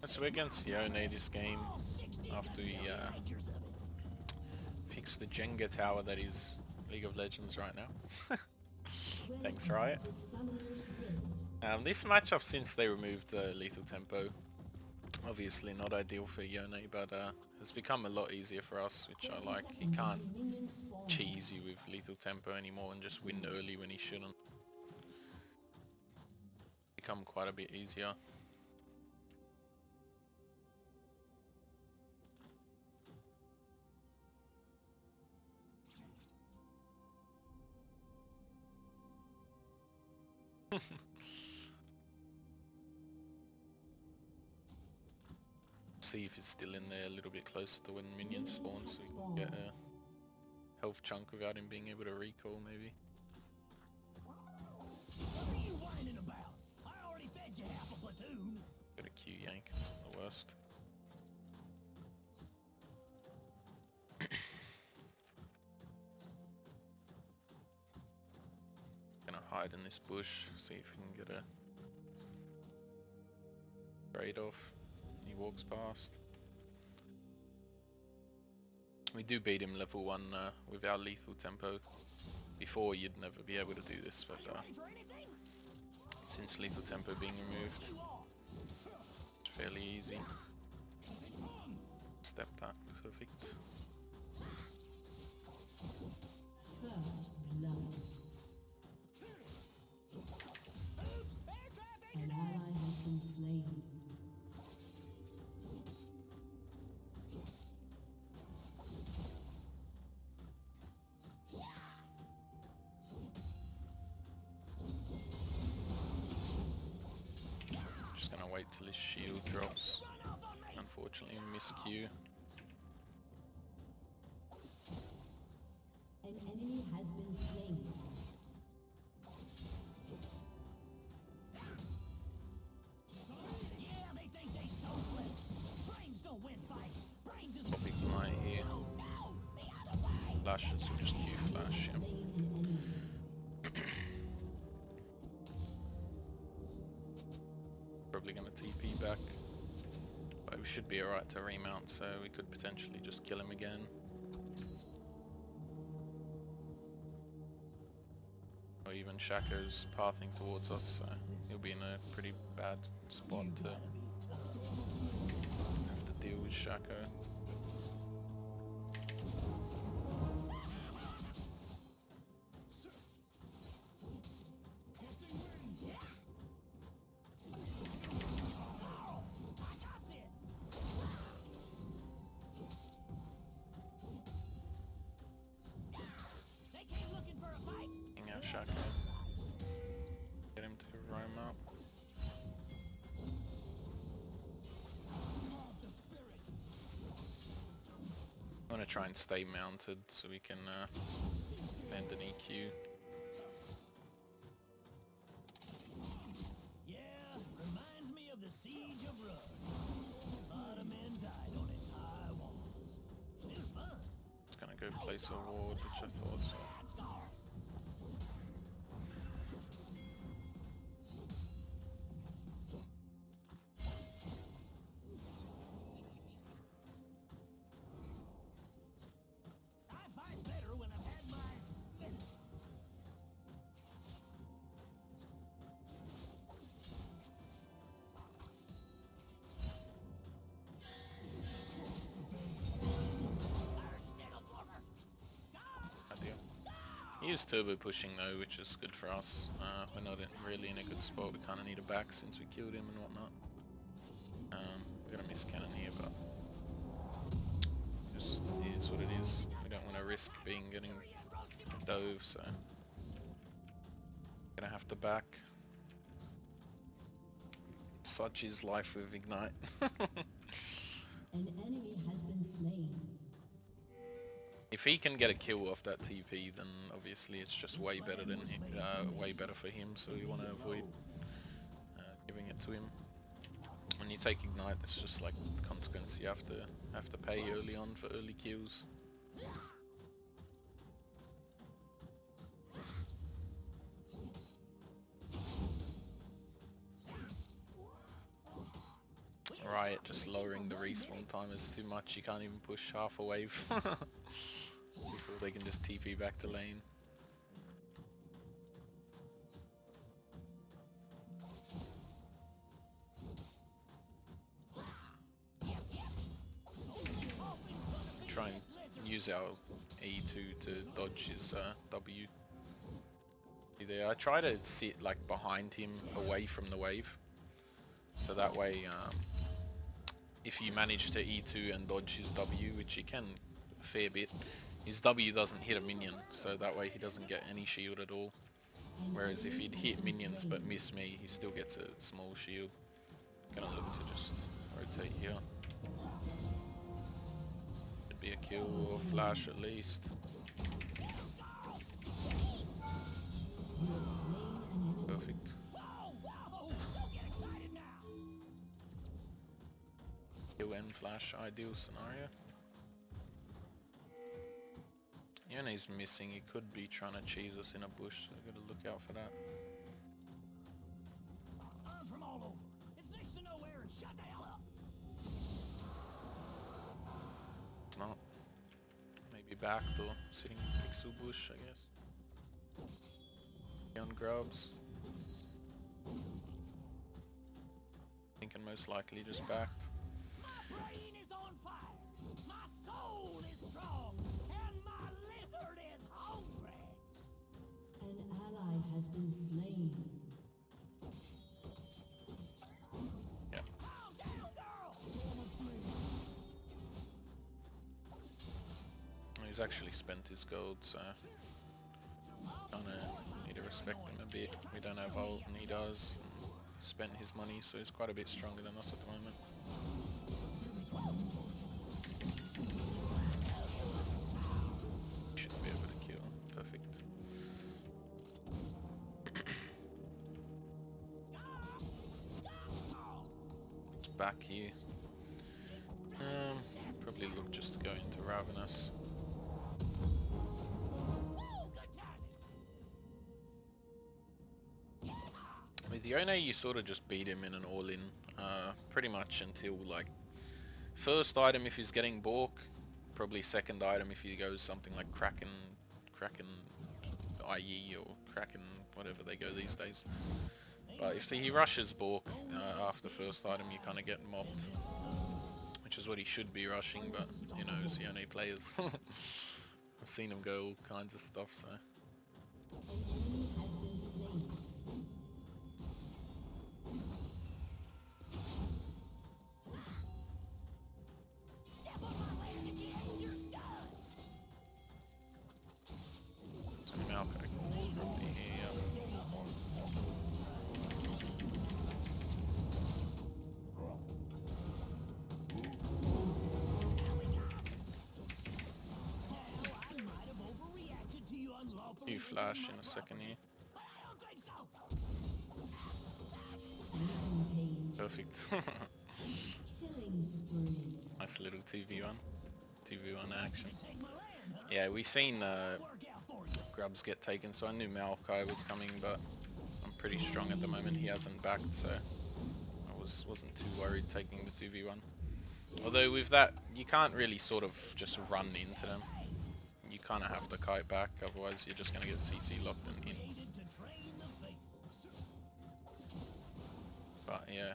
So we're against Yone this game after we fix the Jenga tower that is League of Legends right now. Thanks, Riot. This matchup, since they removed lethal tempo, obviously not ideal for Yone, but has become a lot easier for us, which I like. He can't cheese you with lethal tempo anymore and just win early when he shouldn't. Become quite a bit easier. See if he's still in there a little bit closer to when minions spawn, so we can get a health chunk without him being able to recall, maybe. What are you whining about? I already fed you half a platoon. Got a Q yank, it's the worst. Gonna hide in this bush, see if we can get a trade off. He walks past. We do beat him level 1 with our lethal tempo. Before you'd never be able to do this, but since lethal tempo being removed, it's fairly easy. Step that, perfect. First blood. An ally has been slain. Just gonna wait till his shield drops. Unfortunately, miscue. An enemy has been slain. Yeah, they think they so clever. Brains don't win fights. Brains is Big Knight here. no, the other way. Flashes, so just Q flash. Yep. Slain an enemy. Probably gonna TP back. But we should be alright to remount, so we could potentially just kill him again. Or even Shaco's pathing towards us, so he'll be in a pretty bad spot to have to deal with Shaco. They came looking for a fight. Getting out Shaco. Get him to roam up. I'm gonna try and stay mounted so we can bend an EQ. Yeah, reminds me of the siege of Rug. A lot of men died on its high walls. It was fun. Just gonna go place a ward, which I thought so. I fight better when I've had my finish. Ideal. He is turbo pushing though, which is good for us. We're not really in a good spot. We kind of need a back since we killed him and whatnot. We're gonna miss cannon here, but just is what it is. We don't want to risk getting dove, so gonna have to back. Such is life with Ignite. An enemy has been slain. If he can get a kill off that TP, then obviously it's just way better than way better for him. So we want to avoid giving it to him. When you take Ignite, it's just like the consequence. You have to pay early on for early kills. Riot just lowering the respawn time is too much. You can't even push half a wave before they can just TP back to lane. Try and use our E2 to dodge his W. There, I try to sit like behind him, away from the wave, so that way if you manage to E2 and dodge his W, which you can a fair bit, his W doesn't hit a minion, so that way he doesn't get any shield at all. Whereas if he'd hit minions but miss me, he still gets a small shield. Gonna look to just rotate here. Should be a kill or flash at least. Perfect. Kill and flash, ideal scenario. Yone's missing, he could be trying to cheese us in a bush, so we gotta look out for that. I'm from all over. It's next to nowhere and shut the hell up. It's not. Maybe backed or sitting in pixel bush, I guess. On grubs. Thinking most likely just backed. My brain is on fire. My soul is strong. And my lizard is hungry. An ally has been slain. Yeah. Calm down, girl. He's actually spent his gold, so kinda need to respect him a bit. We don't have ult and he does. He's spent his money, so he's quite a bit stronger than us at the moment. Should be able to kill. Perfect. Back here. Probably look just to go into Ravenous. With Yone, you sort of just beat him in an all-in, pretty much until like first item if he's getting Bork, probably second item if he goes something like Kraken IE or Kraken whatever they go these days. But if he rushes Bork after first item, you kind of get mobbed, which is what he should be rushing. But you know, it's Yone players. I've seen him go all kinds of stuff, so. You flash in a second here. Perfect. Nice little 2v1. 2v1 action. Yeah, we seen grubs get taken, so I knew Maokai was coming, but I'm pretty strong at the moment. He hasn't backed, so I wasn't too worried taking the 2v1. Although with that, you can't really sort of just run into them. You kind of have to kite back, otherwise you're just going to get CC locked and in. But yeah.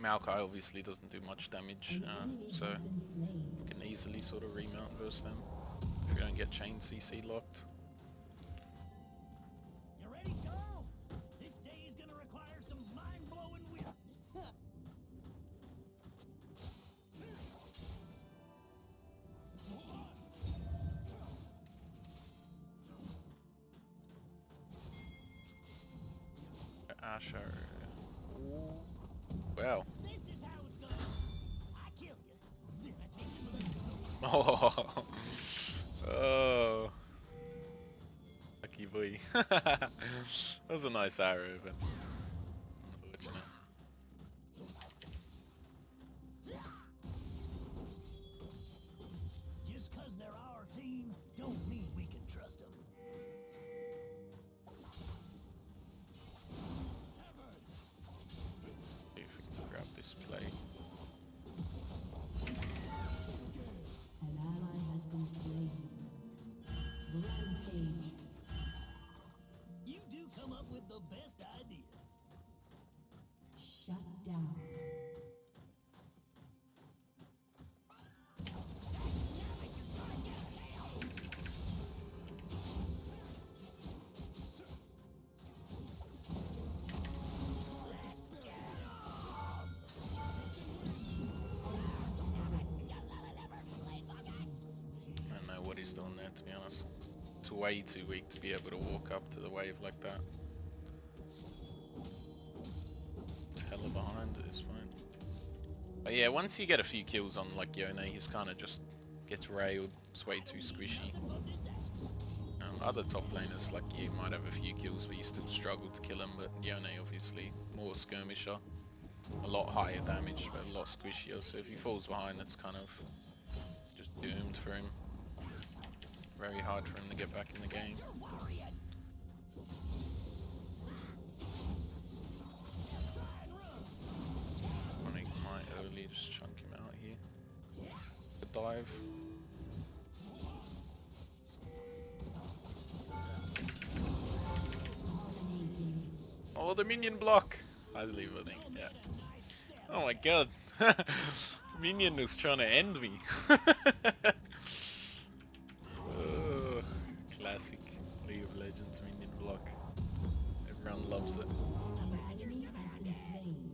Maokai obviously doesn't do much damage, so you can easily sort of remount versus them if you don't get chain CC locked. You ready, Skull? This day is gonna require some mind-blowing weirdness. Asher. Well. This is how it's gonna. I kill you. Then I take you. Oh. Oh. Lucky boy. That was a nice arrow, but unfortunate. Just 'cause they're our team, don't mean we can trust them. to be honest. It's way too weak to be able to walk up to the wave like that. It's hella behind at this point. But yeah, once you get a few kills on like Yone, he's kind of just gets railed. It's way too squishy. Other top laners like you might have a few kills, but you still struggle to kill him. But Yone obviously more skirmisher, a lot higher damage, but a lot squishier. So if he falls behind, it's kind of just doomed for him. Very hard for him to get back in the game. Running my early, just chunk him out here. Good dive. Oh, the minion block! I believe, I think, yeah. Oh my god! Minion was trying to end me! Oh, classic League of Legends minion block. Everyone loves it. An enemy has been slain.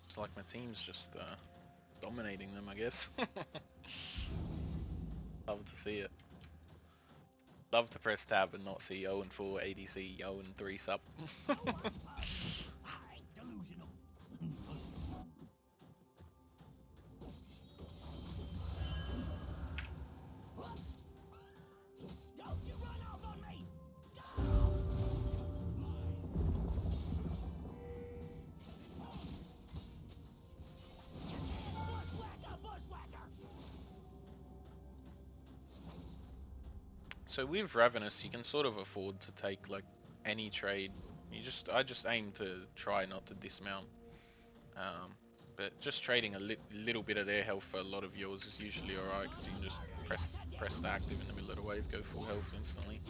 It's like my team's just dominating them, I guess. Love to see it. Love to press tab and not see 0 and 4 ADC, 0 and 3 sub. Delusional. Don't you run off on me! Bushwhacker, bushwhacker! So with Ravenous, you can sort of afford to take like any trade. I just aim to try not to dismount. But just trading a little bit of their health for a lot of yours is usually alright, because you can just press the active in the middle of the wave, go full health instantly.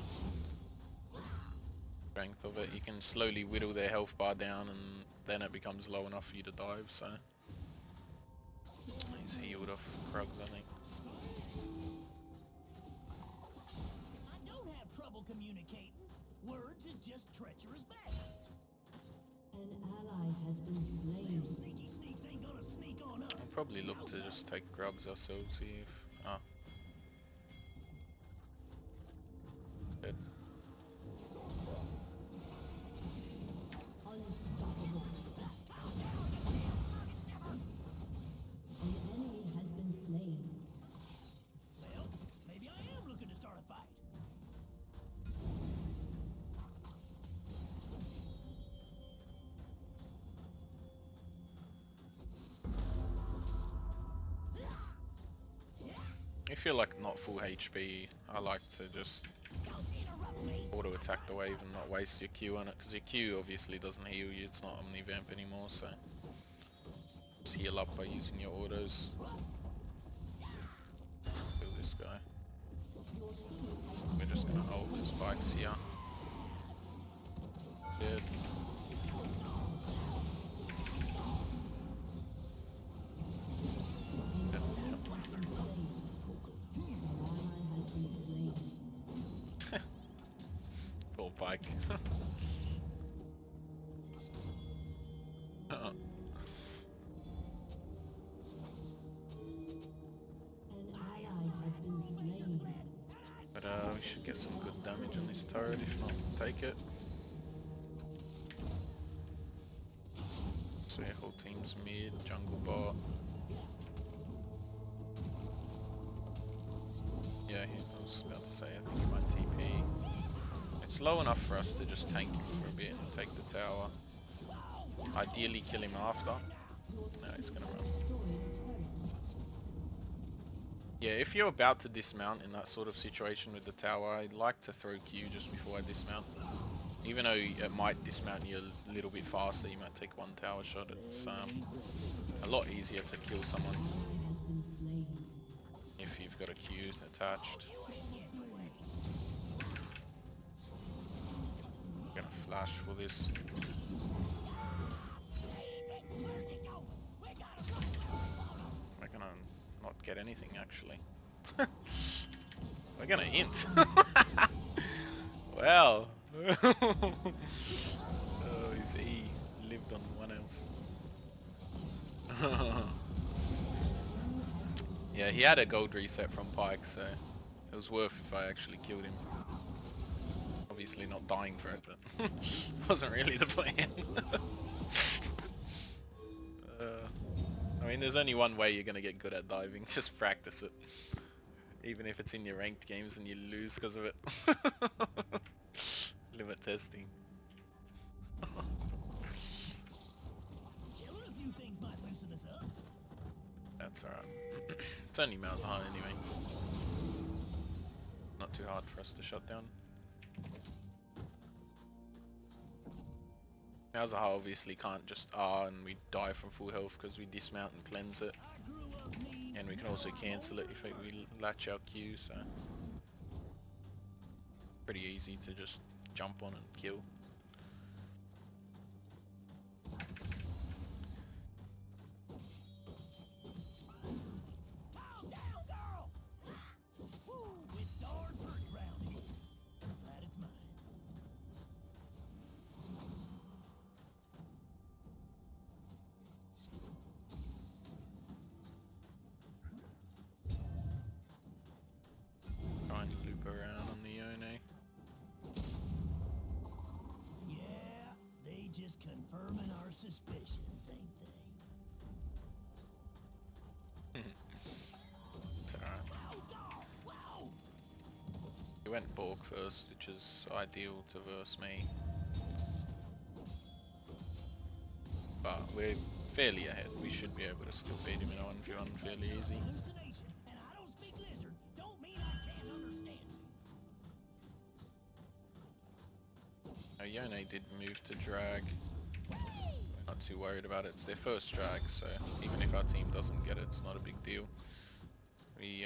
Strength of it, you can slowly whittle their health bar down, and then it becomes low enough for you to dive. So he's healed off Krugs, I think. I don't have trouble communicating. Words is just treacherous bad. An ally has been slain. Sneaky sneaks ain't gonna sneak on us. I'll probably look to just take Krugs ourselves, see if... Ah. Dead. Unstoppable. An enemy has been slain. Well, maybe I am looking to start a fight. If you're like not full HP, I like to just auto attack the wave and not waste your Q on it, because your Q obviously doesn't heal you, it's not omni-vamp anymore, so just heal up by using your autos. Kill this guy. We're just gonna hold his spikes here. Dead. Poor bike. An ally has been slain. But we should get some good damage on this turret, if not, take it. So your whole team's mid, jungle bot. Yeah, I was about to say, I think he might TP. It's low enough for us to just tank him for a bit and take the tower. Ideally kill him after. No, he's gonna run. Yeah, if you're about to dismount in that sort of situation with the tower, I'd like to throw Q just before I dismount. Even though it might dismount you a little bit faster, you might take one tower shot, it's a lot easier to kill someone if you've got a Q attached. I'm gonna flash for this. We're gonna not get anything actually. We're gonna int. Well, Oh, his E lived on 1 health. Yeah, he had a gold reset from Pike, so it was worth if I actually killed him. Obviously not dying for it, but wasn't really the plan. I mean, there's only one way you're gonna get good at diving, just practice it. Even if it's in your ranked games and you lose because of it. Limit testing. Killing a few things might loosen us up. That's alright. It's only Malzahar anyway. Not too hard for us to shut down. Malzahar obviously can't just and we die from full health because we dismount and cleanse it. I grew up needing And we can also cancel it if we latch our Q, so pretty easy to just jump on and kill. calm down, girl. Woo, it's darn pretty round here. Glad it's mine. Trying to loop around on the Yone. Yeah, they just confirming our suspicions, ain't they? It's alright. Wow, girl, wow. We went Borg first, which is ideal to verse me. But we're fairly ahead. We should be able to still beat him in a 1v1 fairly easy. Hallucination, and I don't speak lizard. Don't mean I can't understand you. Yone did move to drag. Not too worried about it. It's their first drag, so even if our team doesn't get it, it's not a big deal. We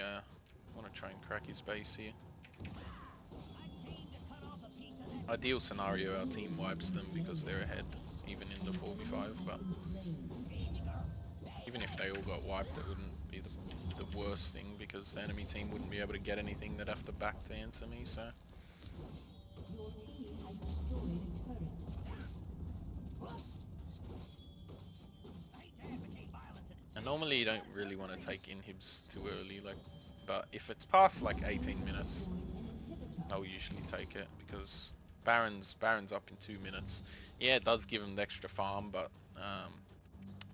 want to try and crack his base here. Ideal scenario, our team wipes them because they're ahead, even in the 4v5, but even if they all got wiped, it wouldn't be the worst thing because the enemy team wouldn't be able to get anything. They'd have to back to answer me, so... Your team has destroyed a turret. And normally you don't really want to take inhibs too early, like, but if it's past like 18 minutes, I'll usually take it because Baron's up in 2 minutes. Yeah, it does give them the extra farm, but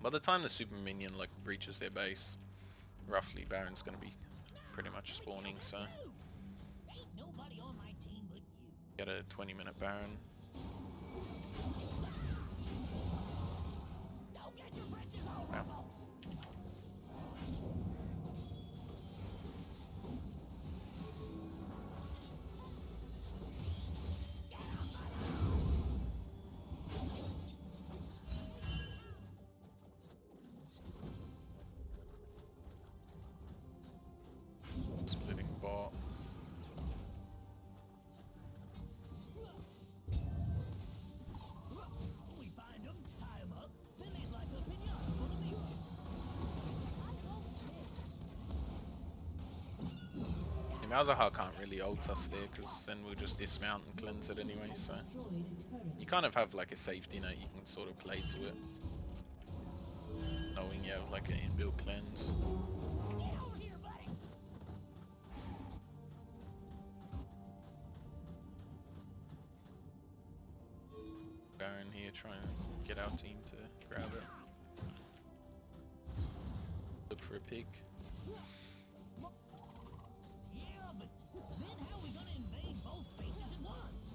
by the time the super minion like breaches their base, roughly Baron's gonna be pretty much spawning, so Ain't nobody on my team but you. get a 20-minute Baron. Don't get your britches over, Wow. folks. Splitting bot. We find them, tie them up, then there's like a pinata full of meat. Malzahar can't really ult us there because then we'll just dismount and cleanse it anyway, so Destroyed a turret. you kind of have like a safety net you can sort of play to it, knowing you have like an inbuilt cleanse. Get over here, buddy. Baron here trying to get our team to grab it. Look for a pig. Yeah, but then how we gonna invade both bases at once?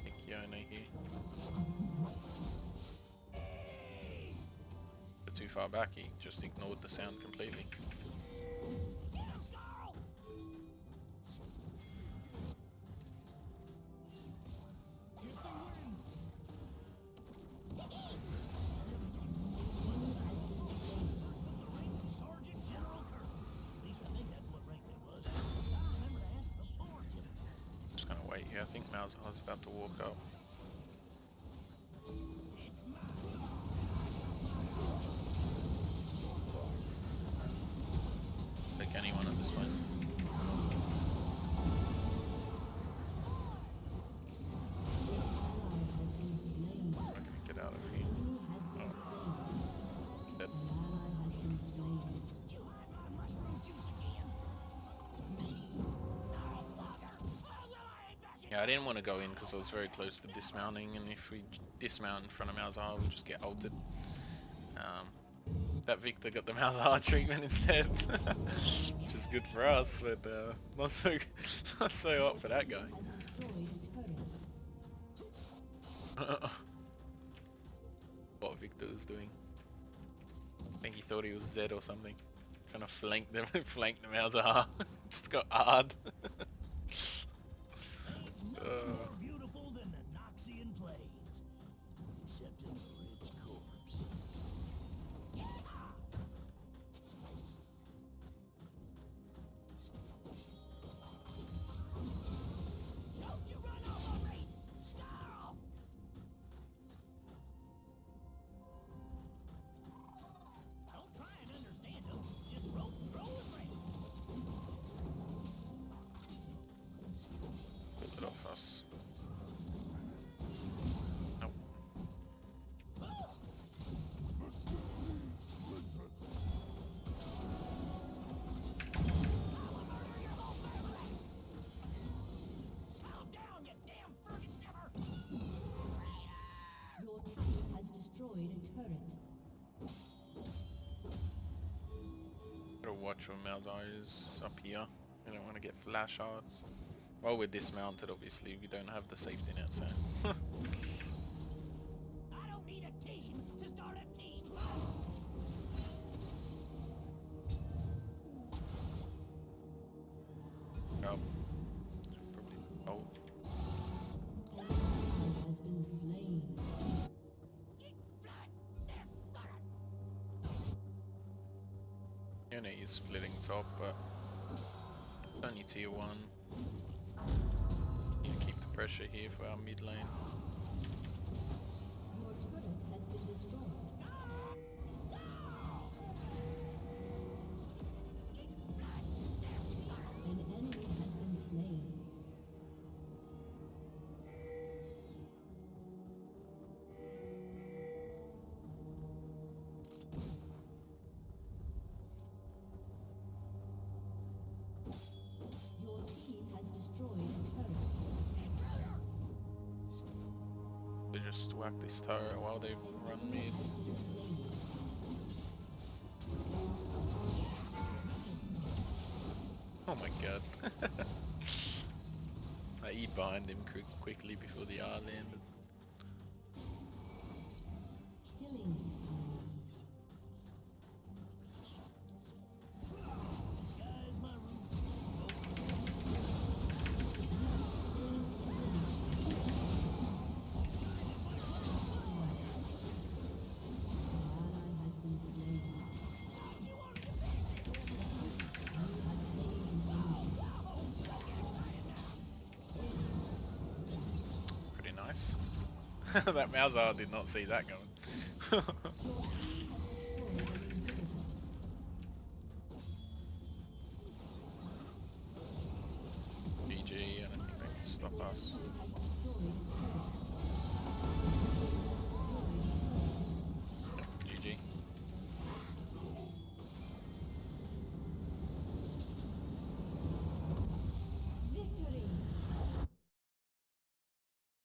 Take Yone here. But too far back, he just ignored the sound completely. Get him, Carl! Get the wins! Sergeant General Kirk. At least I think that's what rank it was. Gotta remember to ask before, General. Just gonna wait here. I think Malzahar's about to walk up. It's mine! Yeah, I didn't want to go in because I was very close to dismounting, and if we dismount in front of Malzahar, we'll just get ulted. That Victor got the Malzahar treatment instead, which is good for us, but not so not so hot for that guy. What Victor was doing. I think he thought he was Zed or something. Trying to flank them, flank the Malzahar. Just got hard. Nothing more beautiful than the Noxian Plains, except in the rich corpse. Don't you run off on me! Stop! Don't try and understand them. Just roll and break. Put it off us. Nope. Calm down, you damn friggin' sniffer! Your team has destroyed a turret. Gotta watch where Malzahar is up here. We don't want to get flash hard. While we're dismounted, obviously, we don't have the safety net, so. I don't need a team to start a team fight. Oh. Probably. Oh. An ally has been slain. Yone is splitting top, but only tier 1. Need to keep the pressure here for our mid lane. Your turret has been destroyed. An enemy has been slain. Your team has destroyed a turret. They just whack this turret while they run mid. Oh my god. I eat behind him quickly before the R landed. Killing spree. Sky's my roof. Ally has been slain. Pretty nice. That Malzahar did not see that coming.